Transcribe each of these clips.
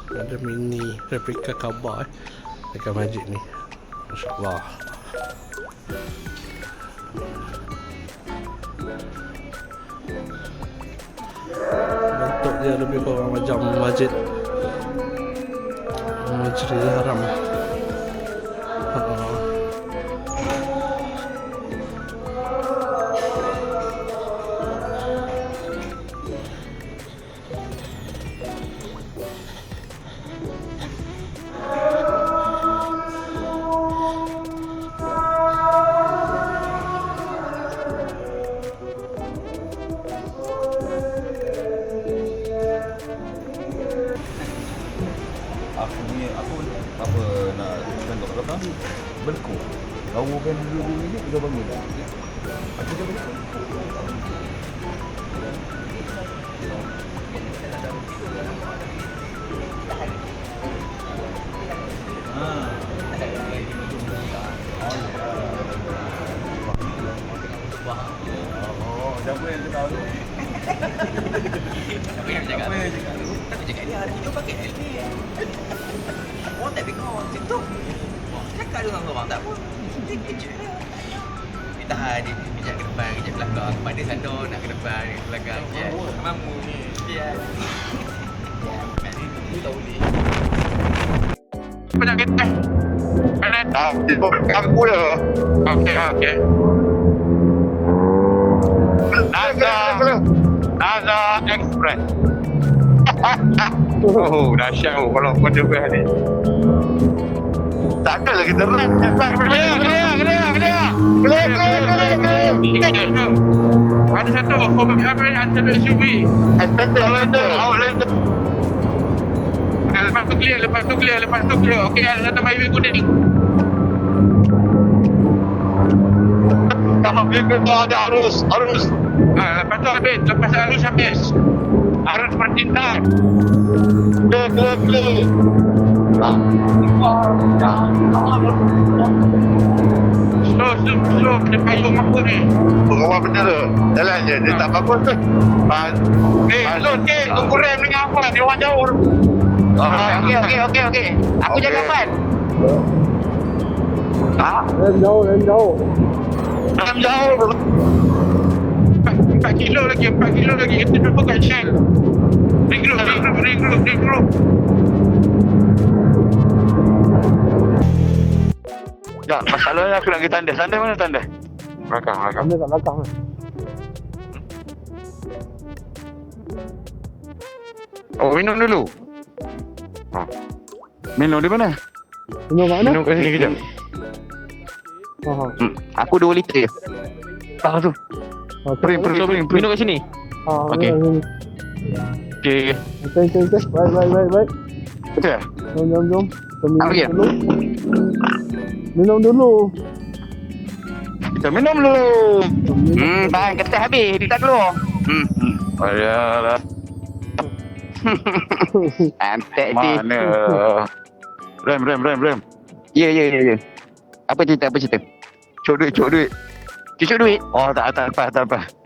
Ada mini replika Kaabah dekat masjid ni. Masya-Allah. Bentuk dia lebih kurang macam masjid Masjidil Haram. Aku apa nak teruskan kat belakang berku. Bawakan dulu minit kita bangun. Aku dah berku. Oh, siapa yang tahu ni? Siapa yang cakap tu? Aku cakap dia hari tu pakai helmet. Orang tak tengok macam tu. Cakap dengan orang tak apa. Dia kejut lah. Dia tahan dia kejap ke depan, kejap belakang. Pada sana nak ke depan, ke belakang. Mamu ni. Dia. Kat ni tu tahu ni. Penyakit teh. Aku dah. Okey. Naza Express. Oh, dahsyat kalau kau dengar ni. Tak ada lagi terus. Ada satu Kombi Amin antara SUV. Outlander. Lepas tu clear. Okey, ada satu highway kuning. Kalau kita ada arus. Lepas tu habis. Arus percintaan. Clear. Slow. Dia payung apa ni? Pengawal benda tu. Jalan je. Dia tak bagus tu. Slow sikit. Tunggu rem dengan apa? Dia orang jauh. Okey. Aku jaga depan. Rem jauh. Dalam jauh. 4 kilo lagi. Kita jumpa kat Shell. Regroup. Ya, masalahnya aku nak pergi tandas. Tandas mana tandas? Belakang. Ada kat belakang ni. Oh, minum dulu. Minum di mana? Minum kat mana? Minum kat sini kejap. Aku 2 liter je. Tu. Pering. Minum kat sini. Okey. Okey. Okay. Baik. Okey. Jom. Apa dia? Minum dulu. Kita minum dulu. Tahan kata habis. Dia tak keluar. Ayalah. Antek si. Mana? Rem. Ya. Apa cerita? Cuk duit. Cucuk duit. Oh, tak apa.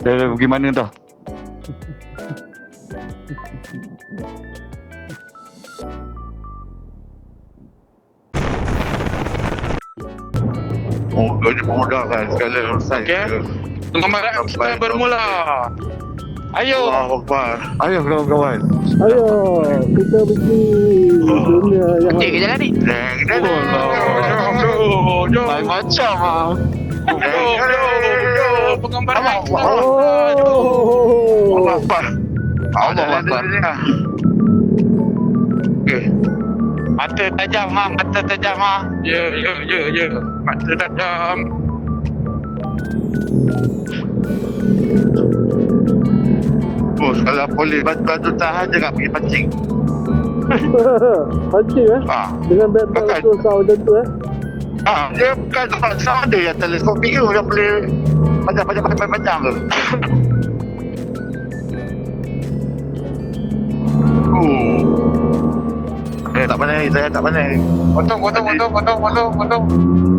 Dia pergi mana tu? Oh, dia memudahkan segala urusan. Okey. Pengamaran kita bermula. Ayo. Allahu Akbar. Ayo kawan-kawan. Ayo, kita pergi dunia yang Cik ke jalan ni? Jom. Lain macam ah. Jom. Penggambaran kita. Allahu Akbar. Allahu Akbar. Okey. Mata tajam. Ya. Mata tajam. Bos, kalau boleh bantu tahan je kat pergi pancing. pancing dengan beg Bukan. susah macam tu Dia bukan tempat ada yang teleskopik tu yang boleh panjang tu. Tak pandai, saya tak pandai. Potong.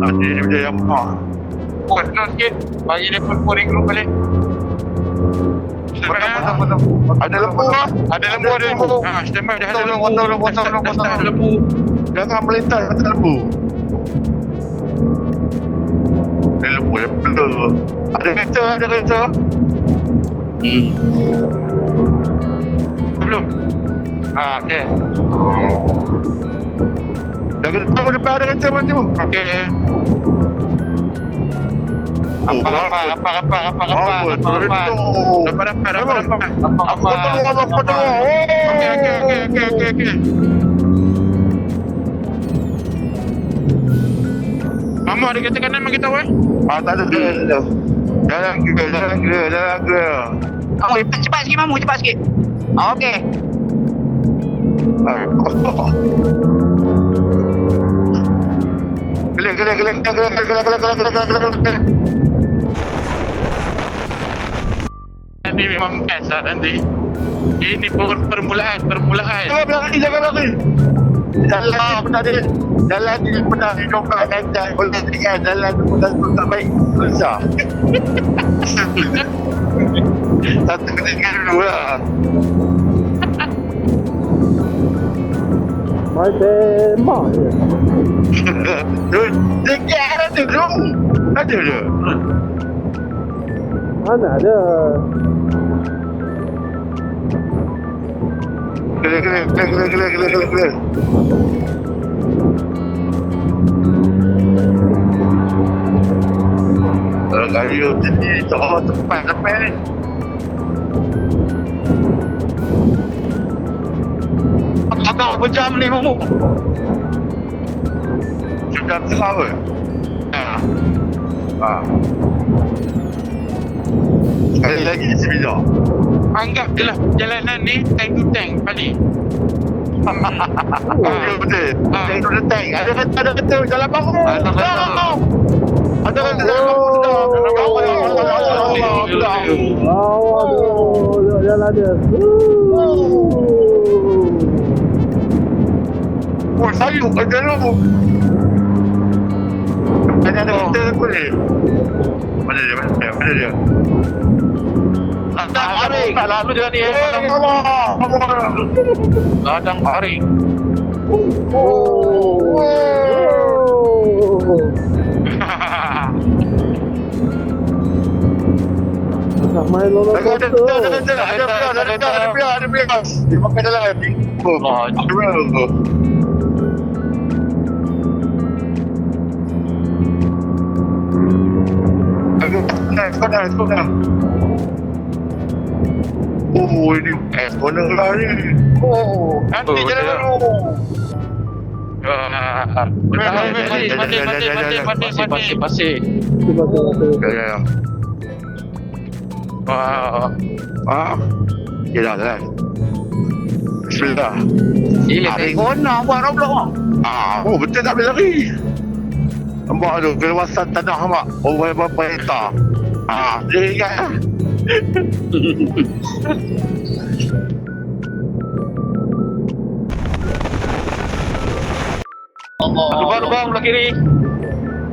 Nanti dia macam yang Buat senang sikit. Bagi dia pun pouring dulu balik. Ada lembu lah. Ada lembu, ada lembu. Standby dah ada lembu. Kosong. Ada lembu. Jangan melintas kata lembu. Lembu. Ada kereta. Belum. Okey. Dah tahu depan ada kereta macam tu. Okey. Apa? Dapat. Okey. Mama ada kereta kanan bagi tahu Tak ada. Jalan kira. Oh, cepat sikit Mamu, cepat sikit. Okey. Kelak. Ini memang best lah nanti. Ini permulaan. Jangan lari. Jalan ni pernah dicoba dan boleh tinggal jalan tu tak baik. Susah. Satu tinggal dulu lah. Tinggal ada tu. Ada je. Mana ada? Kelak. Kalau kayu jadi tempat ni. Agak berjam ni Mamu. Sudah selama. Sekali lagi sebijak. Anggap je lah jalanan ni tank to tank balik. Betul. Tank to tank. Ada kata jalan baru. Ada kata jalan baru. Aduh, jalan dia. Oh, sayuk aja lu. Ada kata boleh. Mana dia? Tak lalu jalan ni. Ladang Aring. Nak main roller coaster. Ada biar. Dia makan dalam. Sekolah. Oh, ini corner lah ni. Oh, nanti jalan dulu. Pasir. Ya. Ya dah. Bismillah. Corner buat roblok. Oh, betul tak boleh lari. Nampak tu, keluasan tanah nampak. Berapa hektar. Dia ingat lah. Lubang belah kiri.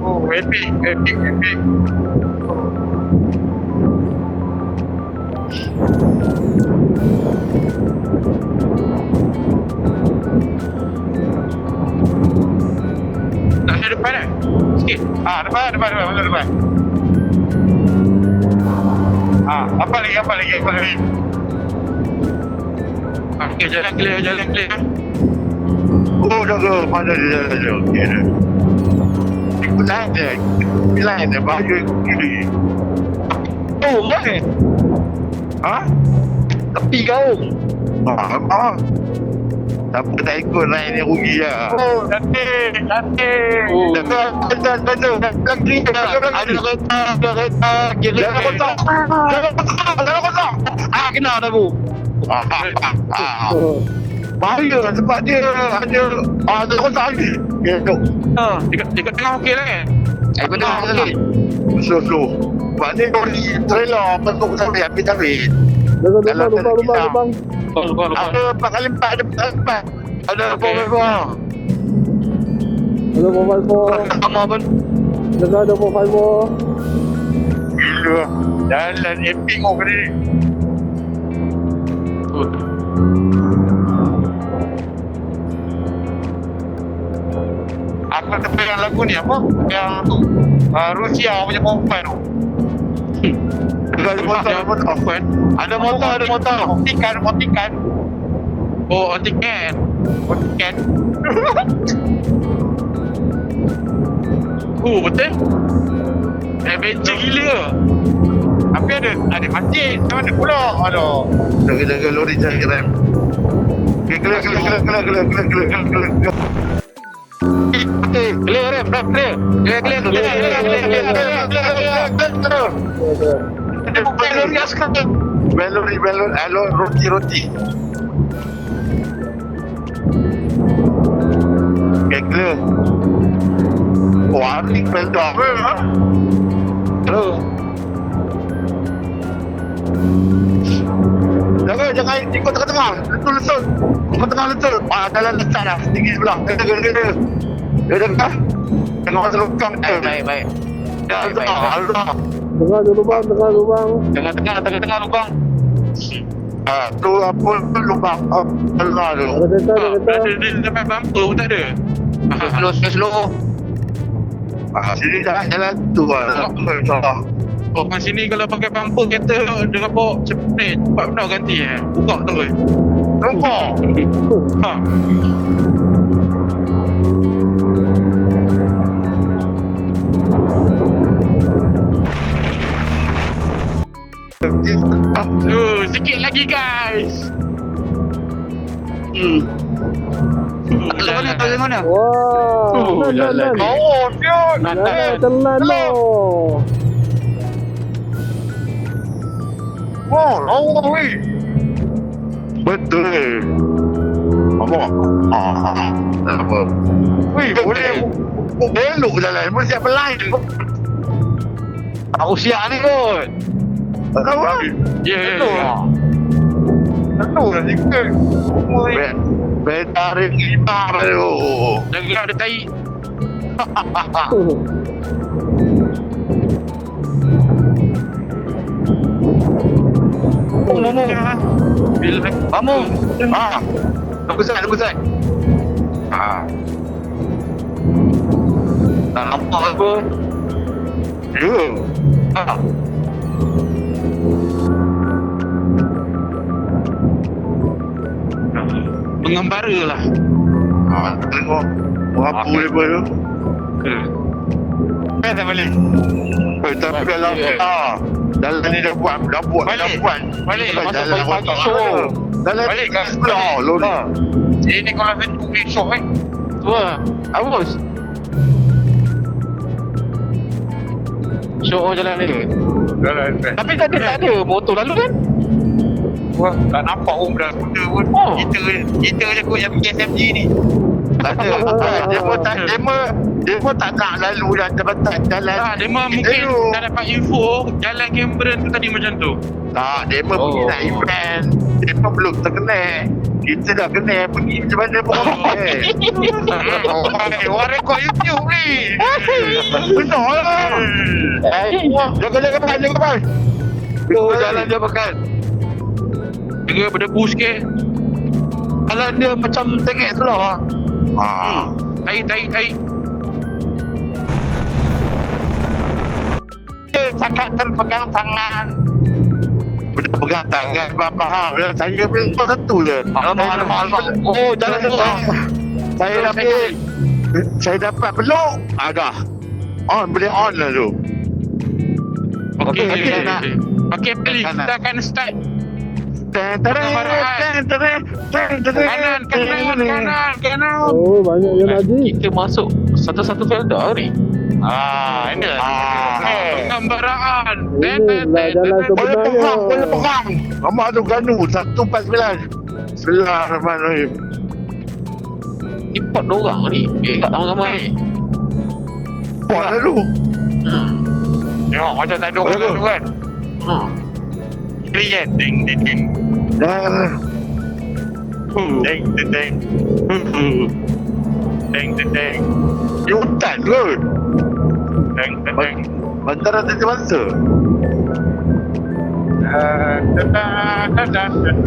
Oh, epic. Tak ada depan kan? Sikit. Depan. Apa lagi? Okey, jalan clear. Oh, jaga. Mana dia jalan je. Okey dah. Ikut lain dia. Baju kiri. Oh, mana? Tepi kau. Siapa tak ikut lain ni rugi lah. Oh, nanti. Lagi. Ada kereta kiri. Jangan kosong. Kena dah bu. Bahaya sebab dia ada kosong lagi. Ya, tu. Dekat tengah okey lah kan? Aku dah okey. Slow. Sebab ni lori trailer bentuk sampai habis tarik. Lubang. Lupa. Ada 4x4. Ada 4x4. Ada 4x4. Sama pun. Jaga ada 4x4. Gila. Jalan epic kau kali ni. Aku tepi yang lagu ni apa? Yang tu Rusia punya perempuan tu. Ada motor. Ada motor. Motikan. Oh, otikan. Oh, betul. Adventure gila. Tapi ada masjid. Macam mana pula? Aduh. Jaga lori jaga rem. Okay, clear. Clear rem, clear. Lori askar. Belori, roti. Okay, clear. Wah, ni bel dah. Hello. Jangan ikut tengah-tengah. Letul. Tengah-tengah letul. Jalan letak dah. Tinggi sebelah. Kena. Dia dengar. Tengok masa lukang. Baik. Allah. Tengah lubang. Tengah lubang. Tu apa lubang. Allah tu. Ada kereta. Dia dapat bumper pun tak ada. Slow. Sini jalan tu lah. InsyaAllah. Oh, kat sini kalau pakai bumper kereta dengan bawa cepat benar ganti buka terus. Nampak? Ha. Sikit lagi guys. Dari mana? Wah. Jalan. Oh, siut. Telan lo. Oh, lawa weh. Betul. Apa? Apa? Weh, boleh belok jalan. Mesti siap lain. Aku siap ni kot. Apa? Ya. Betul lah sikit. Tarik lima tu. Jangan ada tai. Bila Kamu. Tunggu saya. Tak nampak apa. Ya. Pengembara lah. Tengok. Apa lepas tu? Kan balik. Tapi dalam dalam ni dah buat. Balik. Masuk pagi show. Dalam Balik kan? lori. Ini kalau saya tunggu esok Tu lah. Apa bos? Show jalan ni. Tapi tak ada motor lalu kan? Wah, tak nampak pun dah benda pun. Kita je kot yang pergi SMG ni. Tak ada. Dia pun tak nak lalu dah terbatan jalan. Dia mungkin dah dapat info jalan Cameron tu tadi macam tu. Tak, dia pun pergi nak event. Dia pun belum terkena. Kita dah kena pergi macam mana pun. Orang rekod YouTube ni. Benar lah. Jaga bang. Jalan dia makan. Jaga berdebu sikit. Kalau dia macam tengok tu lah. Tai. Dia cakap terpegang tangan. Pegang tangan faham. Saya pun satu je. Alamak. Oh, jalan tu. Saya dapat peluk. Agak. Boleh on lah tu. Okey. Okey, Okey, please kita akan start. Kanan. Oh, banyak yang lagi. Kita masuk satu-satu felda ni. Ini pengambaraan. Inilah jalan sebenarnya. Boleh pegang. Mama tu ganu 149. Bismillahirrahmanirrahim. Import dorang ni. Tak ramai-ramai. Buat lalu. Tengok macam tak ada orang tu kan. Clear. Ding. Ding. Dia hutan kot. Ding. Bantaran tadi masa.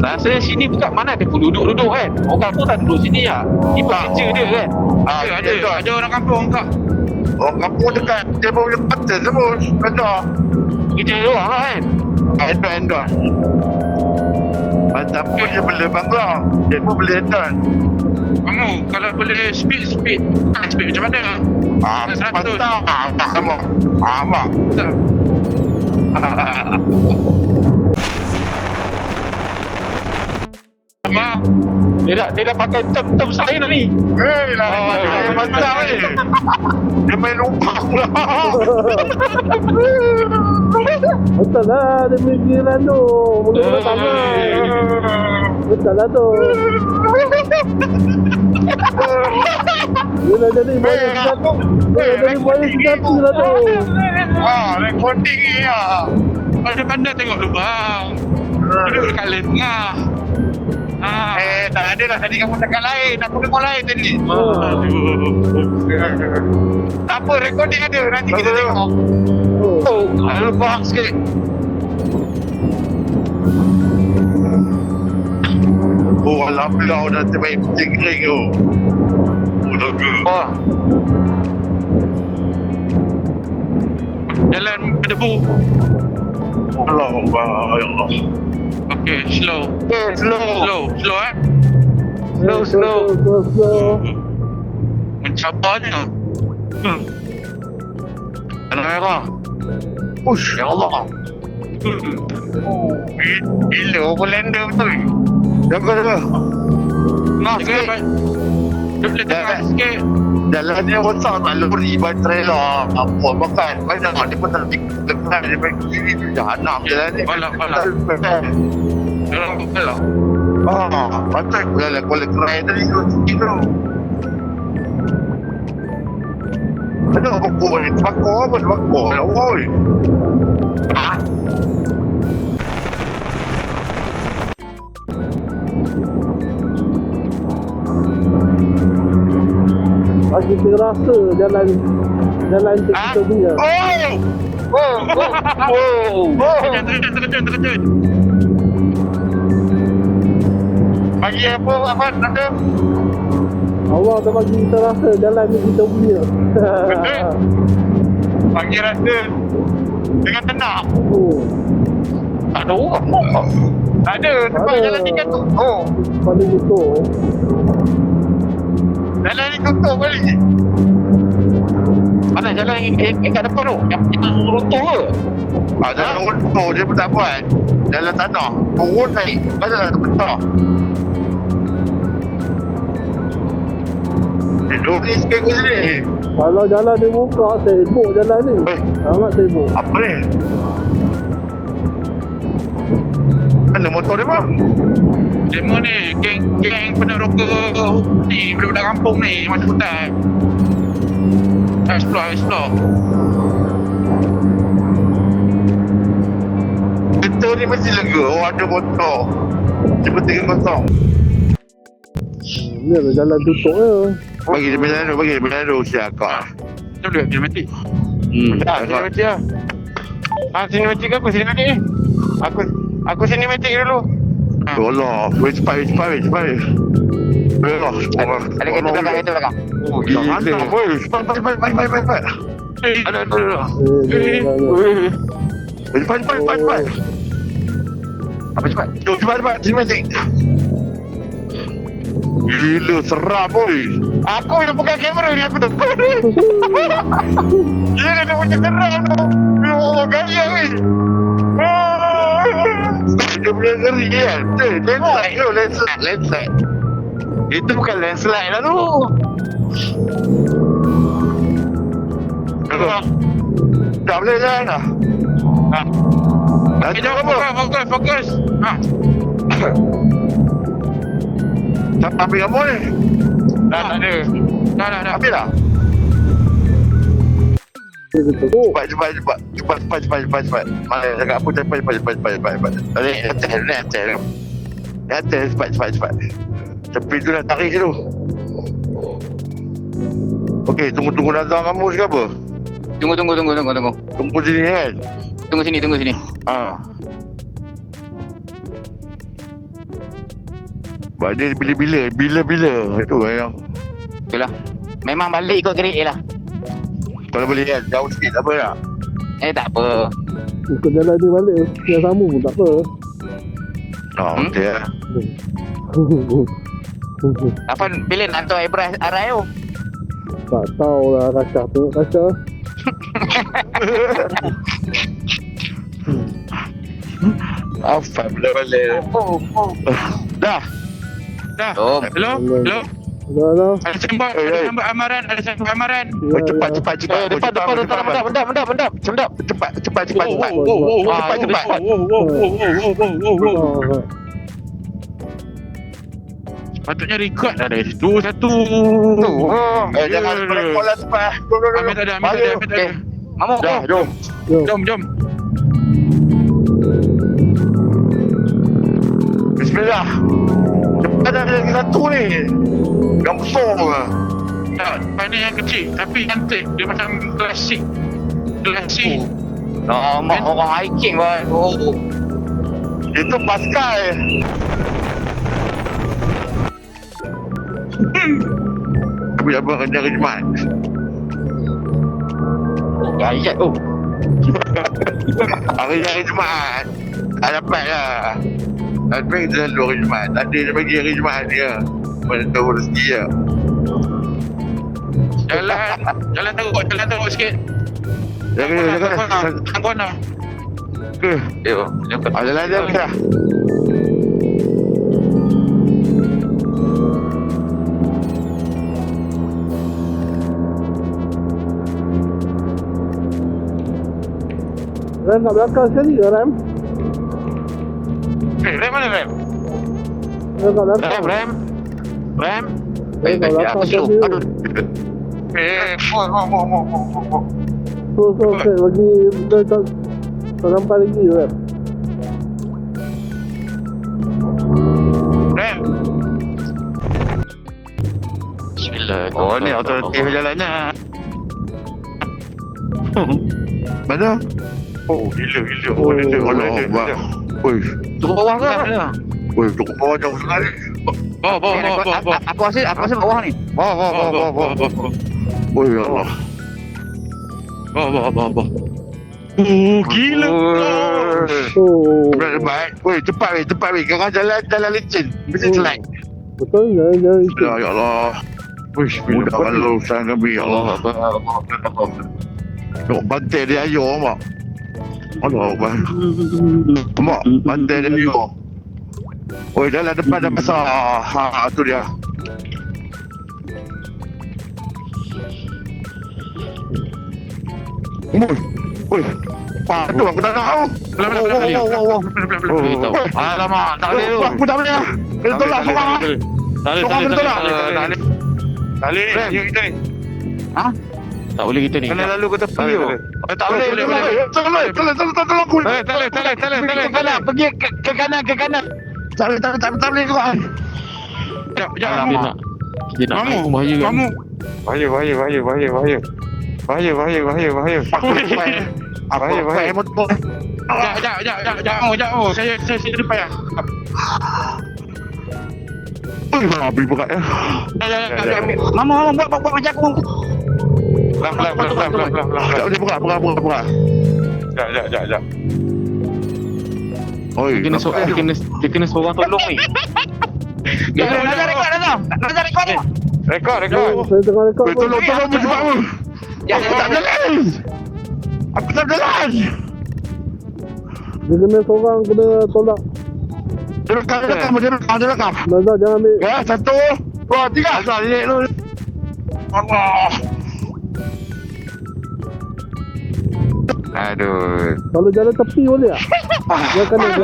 Rasanya sini bukan mana dia pun duduk-duduk kan. Orang kampung tak duduk sini lah. Ni pekerja dia kan. Ada orang kampung kak. Orang kampung dekat dia boleh patah semua. Kata. Kerja dia orang lah kan. Endon. Macam pun dia boleh bangla. Dia pun boleh endon. Kamu kalau boleh speed speed macam mana? Patah semua. Mak. Mak, dia dah pakai term saya dah ni. Patah ni. Dia main lumpang lah. Betul lah, dia punya jiran tu. Mula-mula sama. Betul lah tu. Dia dah jadi buaya sejati. Dia jadi buaya sejati lah tu. Recording ni lah. Pandai-pandai tengok lubang. Duduk dekat lain tengah. Tak ada lah tadi kamu dekat lain. Aku dengar lain tadi. Tak apa, recording ada. Nanti kita tengok. Ada lubang sikit. Alhamdulillah dah terbaik kucing kering tu. Lega. Jalan berdebu. Allah ya Allah. Okay, slow. Slow eh. Slow. Mencabarnya. Anak merah. Ush, ya Allah. Gila, overlander betul. Jaga. Nah, sikit. Dia boleh tengah sikit. Jalan dia besar tak lori by trailer. Apa makan. Banyak dia pun tak lepas dia main kiri tu jahanam jalan ni. Balak. Dalam balak. Patut jalan kuala kerai tadi tu. Ada apa ni? Tebakar apa? Tebakar lah, oi. Bagi kita rasa jalan kita punya. Terkejut. Bagi apa ada? Allah dah bagi kita rasa jalan ni kita punya. Bagi rasa dengan tenang. Tak ada orang. Tak ada tempat Ada. jalan ni kan tu. Pada tutup. Jalan ni tutup balik. Mana jalan yang kat depan tu? Yang kita runtuh ke? Jalan runtuh dia pun tak buat. Jalan tanah. Turun naik. Macam nak terbentang. Duduk ni sikit ke sini. Kalau jalan dia buka, sibuk jalan ni. Sangat sibuk. Apa ni? Mana motor dia bang? Demo ni, geng peneroka ni, budak kampung ni, macam hutan. Explore. Kita ni mesti lega. Ada motor. Tiba-tiba kosong. Ni lah jalan tutup je. Bagi dia berjalan dulu. Siapa? Kita boleh sinematik. Sinematik lah. Sinematik aku sinematik ni. Aku sinematik dulu. Allah. Cepat. Ada kereta belakang. Oh, gila. Cepat. Ada. Cepat. Apa cepat? Jom cepat. Cinematik. Gila, seram boy. Aku yang pegang kamera ni, aku tak boleh. Gila, dia macam seram tu. Oh, gaya ni. Dia punya ngeri kan. Landslide tu, landslide. Itu bukan landslide lah tu. Tak boleh jalan lah. Okay, jom fokus. Siapa ambil kamu ni? Dah ada. Dah. Ambil lah. Dia tutup. Cepat. Mana cakap apa cepat. Atas, cepat. Tepi tu nak tarik tu. Okey, tunggu nazar kamu ke apa? Tunggu. Tunggu sini kan? Tunggu sini. Dia bila-bila itu yang Itulah. Memang balik ikut gerik je lah. kalau boleh kan jauh sikit tak apa tak. Tak apa. Ikut jalan dia balik. Yang sama pun tak apa. Okey lah. Afan bila nak hantar Ibras arai tu? Tak tahulah Rasha. Tengok Rasha. Afan balik. Dah. Jom. Hello? Hello? Dah. Ada sembah amaran. Cepat. Bendap. Cepat. Patutnya record lah dari situ satu. Jangan rekod lah cepat. Ambil tak ada. Mamuk. Dah, jom. Jom. Bismillah. Cepat ada lagi satu ni. Yang besar lah. Tak, depan ni yang kecil. Tapi cantik. Dia macam klasik. Mak orang hiking pun. Itu Pascal. Tapi abang kena hari Jumaat. Gayat tu. Hari Jumaat. Tak dapat lah. Tapi kita selalu hari Jumaat. Tadi dia bagi hari Jumaat dia. Mana tahu rezeki lah. Jalan teruk sikit. Jaga. Tangguan lah. Ke? Yo. Jalan lah. Ram kat belakang sekali ke Ram? Rem mana Rem? Ram kat belakang. Rem. Ram kat belakang sekali. So okay. Bagi tak sampai lagi Ram. Rem. Bismillah. Oh ni alternatif jalannya. Mana? Oh, gila. Allah. Oi. Turun bawah ke? Oi, tu bawah jauh sekali. Bawa. Aku rasa bawah ni. Bawa. Oi, ya Allah. Bawa. Oh, gila. Oh. Baik. Oi, cepat weh. Kau jalan licin. Mesti selai. Betul jangan ikut. Ya Allah. Oi, mudah kalau urusan Nabi ya Allah. Tengok bantai dia ayo mak. Allah Akbar. Mak, bantai dia ayo. Oi, dalam depan dah besar. Ha, tu dia. Oi. Pak, tu aku tak tahu. Alamak, tak boleh tu. Aku tak boleh. Kena tolak seorang. Tak boleh. Yuk kita ni. Tak boleh kita ni. Kena lalu ke tepi tu. Tak boleh. Tolong aku. Tak boleh. Pergi ke kanan. Tak boleh kau. Sekejap. Dia nak naik bahaya kan? Bahaya. Bahaya motor. Sekejap. Saya depan ya. Habis berat ya. Mama buat macam aku. Pelan. Tak boleh berat. Sekejap. Oi, Dia kena seorang tolong ni. Nazar rekod tu. Rekod. Saya tengah rekod pun. tolong cepat pun. Ya, Aku tak jalan. Dia kena seorang kena tolak. Dia rekam. Nazar jangan ambil. Ya, 1, 2, 3. Asal ni lu. Allah. Aduh. Kalau jalan tepi boleh tak? Jalan kanan.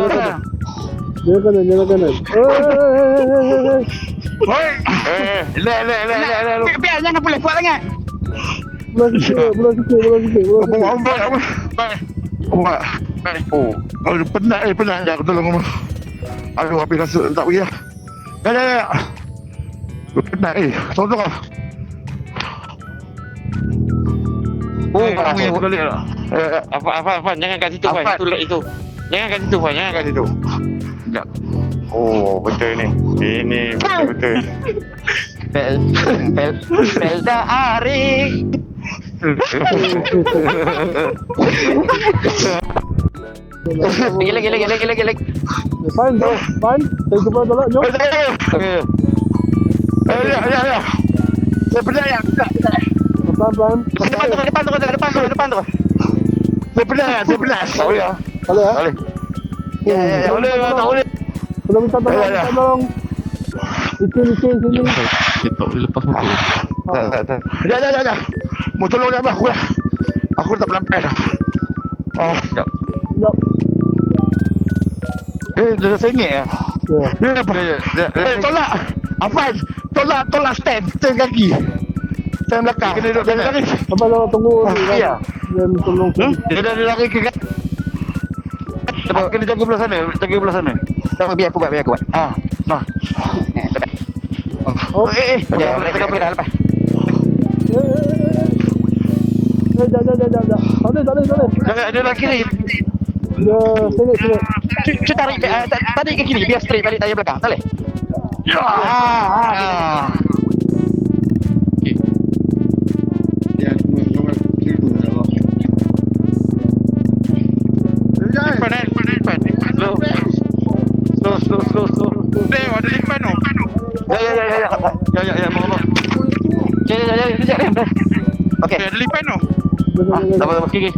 Jalan kanan. Oi. Le. Biar jangan boleh kuat sangat. Belah sikit. Oh, penat je aku tolong kamu. Aduh, habis rasa tak pergi lah. Ya. Penat tolong lah. Kamu yang balik lah. Afan, jangan kat situ Fan. Itu. Jangan kat situ Fan, Sekejap. Oh, betul ni. Ini betul. Pelda Ari. Lagi. Fine, fine. Saya cuba tolak, jom. Ya. Saya percaya. Pelan-pelan. Depan tu. Saya percaya. Oh ya. Boleh ya? Boleh. Ya. Boleh. Kalau minta tolong, Ya. minta tolong. Licin sini. Kita boleh lepas motor. Ya. Mau tolong dia apa? Aku tak pelampai dah. Oh, Sekejap. Jom. dah sengit ya. Ya. Dia apa? Tolak. Apa? Tolak stand kaki. Stand belakang. Kena duduk lari. Apa kalau tunggu ni kan? Ya. Dia tolong. Dia dah lari ke kan? Kena jaga belah sana. Tolong biar aku buat. Ah, nah. Oh. Ya, kita boleh dah lepas. Jap. Tak boleh. Dia lari kiri. Dia sini. Cuba tarik ke kiri biar straight balik tayar belakang. Tak boleh? Ya. Depan. Slow. Leh, ada depan tu. Ya, mau. Sekejap. Okey. Ada depan tu. Tak apa. Okey.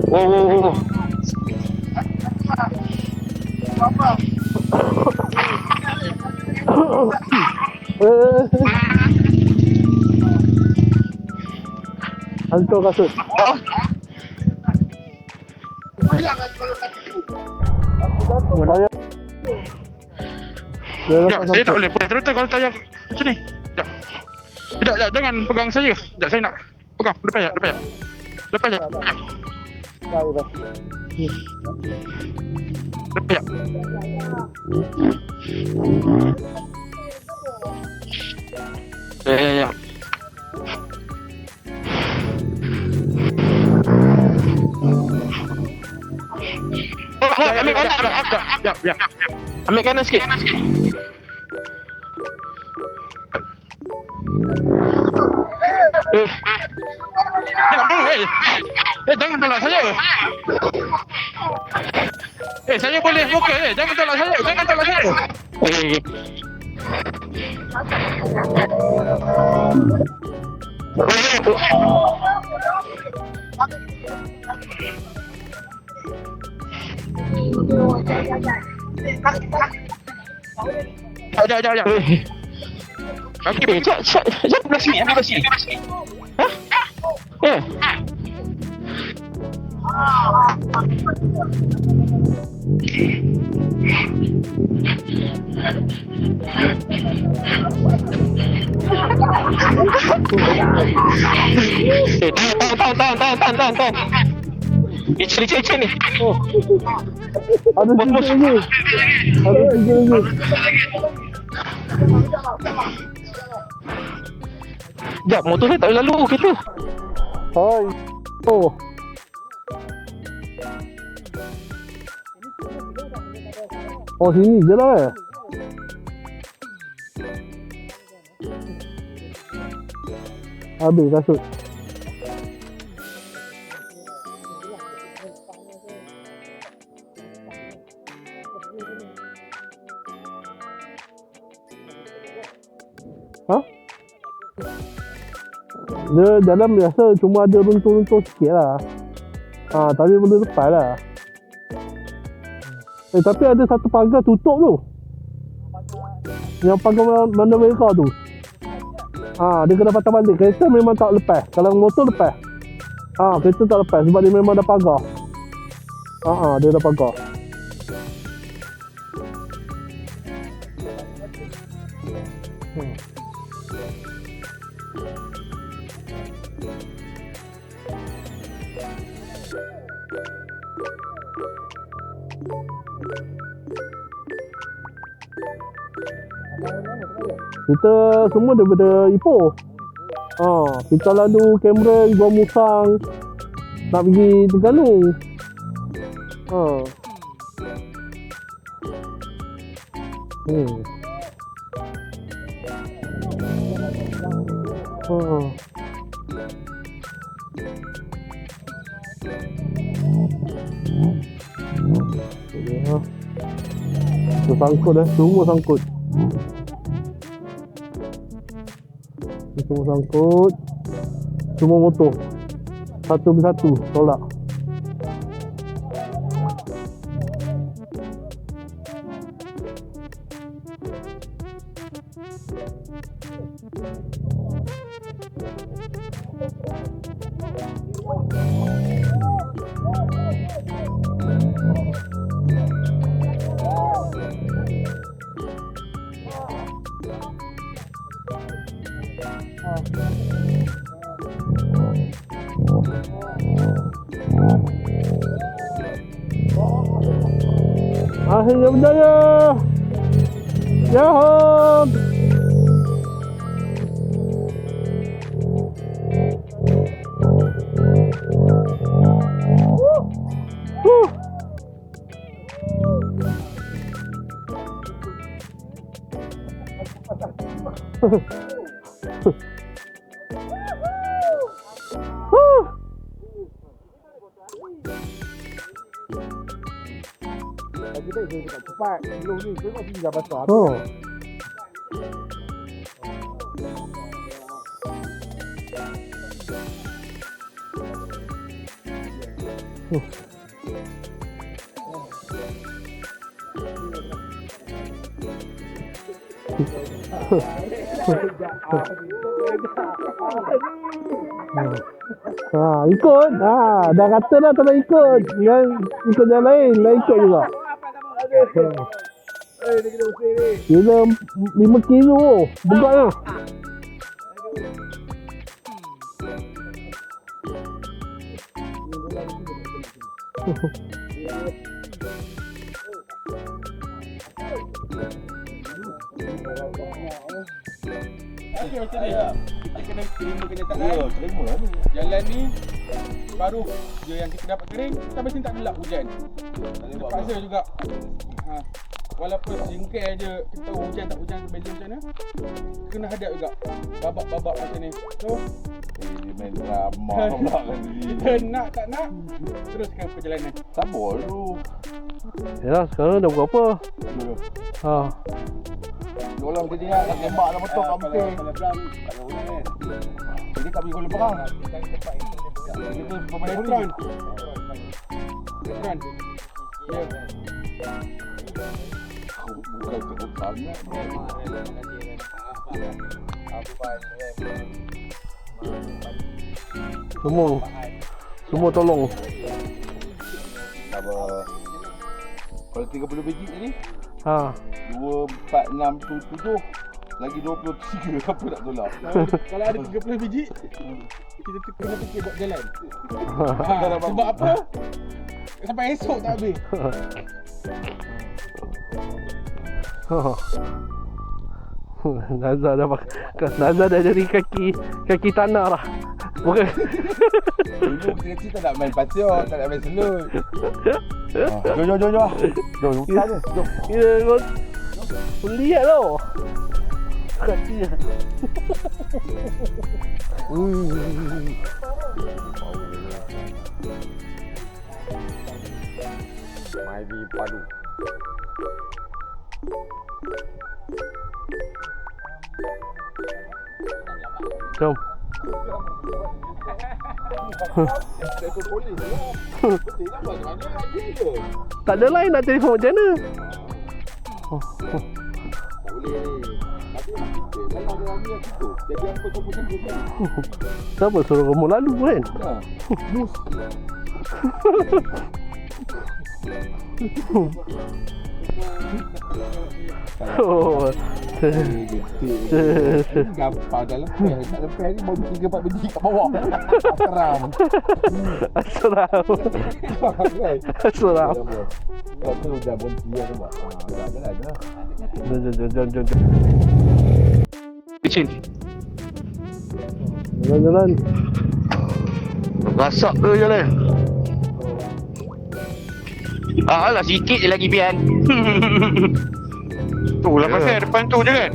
Oh. Hantar kasut. Sekejap, saya tak boleh terus kalau tayar macam ni. Sekejap. Sekejap, jangan pegang saya. Sekejap, saya nak pegang. Lepas ya. Lepas ya. Ya. Ya. Ambil kanan sikit. Jangan tolak saya. Saya boleh muka. Jangan tolak saya. Okey. Sekejap. Okey, Jap belah sini, ambil belah sini. Hah? Ya. Tahan. Licin ni. Ada tiga lagi. Jap, motor saya tak boleh lalu kereta. Hai. Oh. Oh, sini je lah. Habis kasut. Ha? Dia dalam biasa cuma ada runtuh-runtuh sikit lah. Tapi boleh lepas lah. Tapi ada satu pagar tutup tu. Yang pagar mana mereka tu. Dia kena patah balik. Kereta memang tak lepas. Kalau motor lepas. Kereta tak lepas sebab dia memang dah pagar. Dia dah pagar. Kita semua daripada Ipoh. Kita lalu Cameron, Gua Musang nak pergi Terengganu. Sangkut semua sangkut. Semua sangkut. Semua motor satu persatu tolak. Akhirnya berjaya. Yahoo. Cepat. Belum ni. Tengok sini dah basah. Ikut. Dah kata dah tak nak ikut. Yang ikut yang lain, nak ikut juga. Kira 5 kilo begatnya. Okey macam ni. Kita kena terima kenyataan. Terima lah ni. Jalan ni baru je yang kita dapat kering, sampai sini tak gelap hujan. Terpaksa juga. Walaupun jengkel je kita tahu hujan tak hujan beza macam mana, kena hadap juga babak-babak macam ni. So Dia main drama pula kan diri. kita nak tak nak teruskan perjalanan. Sabar dulu. Yalah, sekarang dah berapa? Tolong dia ingat nak tembak dalam betul kat penting. Jadi tak pergi gol perang. Kita pemain Petron. Petron. Ya. Bukan cukup sangat. Semua tolong. Apa? Kalau 30 biji tadi, 2, 4, 6, 7 lagi 23 apa nak tolak? Kalau ada 30 biji, kita kena fikir buat jalan. Sebab apa? Sampai esok tak habis. Nazar dah jadi kaki tanah lah. Bukan. Dulu kecil tak nak main pasir, tak nak main selut. Jom. Jom, hutan je. Jom. Ya, kau lihat tau. Kaki. Mai di padu. Jom. Tak ada lain nak telefon macam mana? Siapa suruh kamu lalu kan? Oh. Gampang dah lepas. Tak lepas ni baru 3-4 biji kat bawah. Seram. Seram. Seram. Kau tu dah berhenti dah nampak. Dah. Jom. Licin. Jalan-jalan. Rasak tu jalan. Alah sikit je lagi Pian. Tu lah pasal depan tu je kan.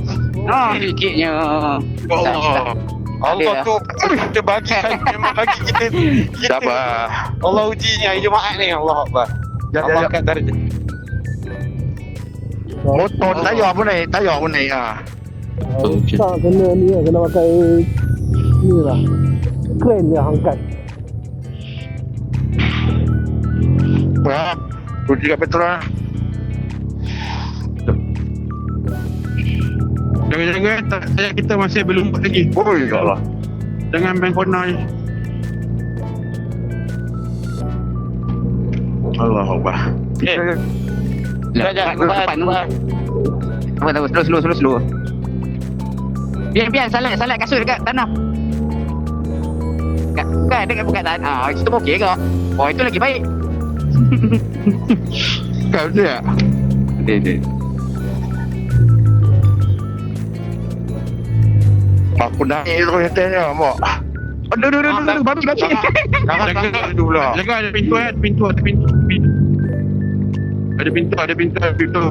Sikitnya. Allah. Allah tu kita bagi memang bagi kita. Sabar. Allah ujinya hari Jumaat ni. Allah Akbar. Allah akan darjah. Motor tayar pun naik ha. Tak kena ni lah, kena pakai ni lah. Kren dia angkat. Ha. Rugi kat petrol lah. Jangan-jangan tayar kita masih belum buat lagi. Oh ya Allah. Jangan main corner ni. Allah Akbar. Sekejap, depan. Tunggu, slow. Pian, salat kasut dekat tanah. Bukan, dekat tanah. Itu okey ke? Oh, itu lagi baik. Kau dia. Dia. Aku naik tu katanya, mak. Aduh, babi. Jaga dulu pula. Jaga ada pintu ada pintu. Ada pintu.